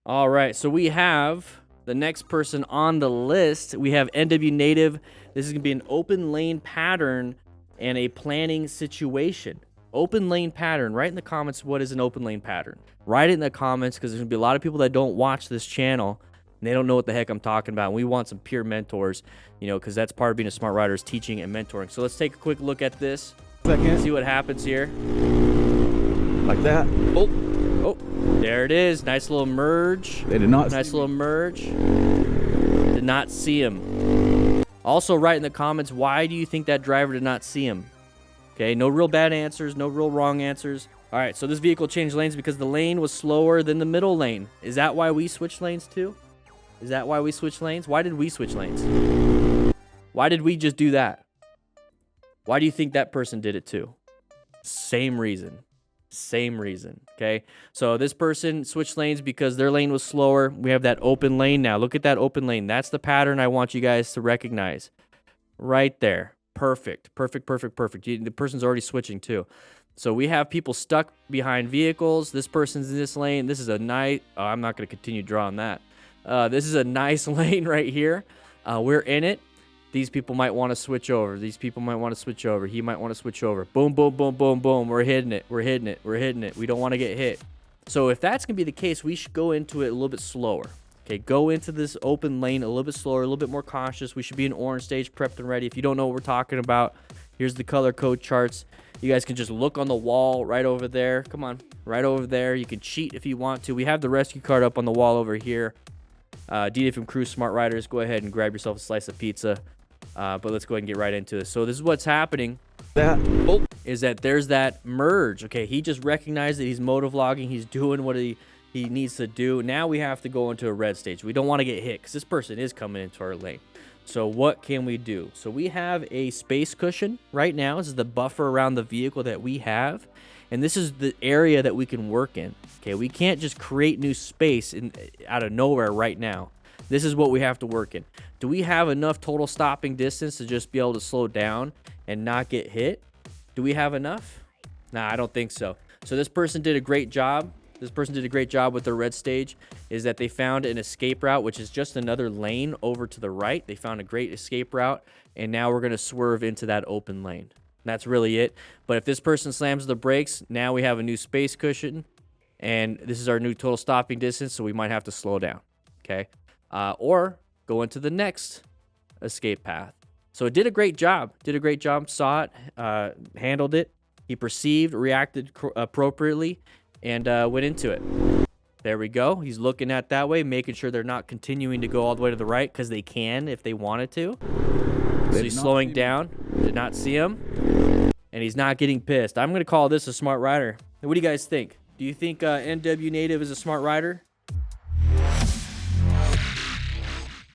All right, so we have the next person on the list. We have NW Native. This is going to be an open lane pattern and a planning situation. Open lane pattern. Write in the comments what is an open lane pattern. Write it in the comments because there's going to be a lot of people that don't watch this channel and they don't know what the heck I'm talking about. And we want some peer mentors, you know, because that's part of being a smart rider is teaching and mentoring. So let's take a quick look at this. See what happens here. Like that. Oh, there it is. Nice little merge. They did not. Nice little merge. Did not see him. Also, write in the comments, why do you think that driver did not see him? Okay, no real bad answers, no real wrong answers. All right, so this vehicle changed lanes because the lane was slower than the middle lane. Is that why we switched lanes too? Is that why we switched lanes? Why did we switch lanes? Why did we just do that? Why do you think that person did it too? Same reason. Same reason, okay? So this person switched lanes because their lane was slower. We have that open lane now. Look at that open lane. That's the pattern I want you guys to recognize. Right there. Perfect. Perfect, perfect, perfect. The person's already switching too. So we have people stuck behind vehicles. This person's in this lane. This is a nice... Oh, I'm not going to continue drawing that. This is a nice lane right here. We're in it. These people might want to switch over. These people might want to switch over. He might want to switch over. Boom, boom, boom, boom, boom. We're hitting it. We're hitting it. We're hitting it. We don't want to get hit. So if that's going to be the case, we should go into it a little bit slower. Okay, go into this open lane a little bit slower, a little bit more cautious. We should be in orange stage, prepped and ready. If you don't know what we're talking about, here's the color code charts. You guys can just look on the wall right over there. Come on, right over there. You can cheat if you want to. We have the rescue card up on the wall over here. DDFM Crew Smart Riders, go ahead and grab yourself a slice of pizza. But let's go ahead and get right into this. So this is what's happening. Is that there's that merge. Okay, he just recognized that he's motovlogging. He's doing what he needs to do. Now we have to go into a red stage. We don't want to get hit because this person is coming into our lane. So what can we do? So we have a space cushion right now. This is the buffer around the vehicle that we have. And this is the area that we can work in. Okay, we can't just create new space out of nowhere right now. This is what we have to work in. Do we have enough total stopping distance to just be able to slow down and not get hit? Do we have enough? Nah, I don't think so. So this person did a great job. This person did a great job with their red stage, is that they found an escape route, which is just another lane over to the right. They found a great escape route, and now we're going to swerve into that open lane. That's really it. But if this person slams the brakes, now we have a new space cushion, and this is our new total stopping distance, so we might have to slow down, okay? Or go into the next escape path. So it did a great job. Saw it, handled it. He perceived, reacted appropriately, and went into it. There we go. He's looking at that way, making sure they're not continuing to go all the way to the right because they can if they wanted to. So he's slowing down. Did not see him. And he's not getting pissed. I'm going to call this a smart rider. What do you guys think? Do you think NW Native is a smart rider?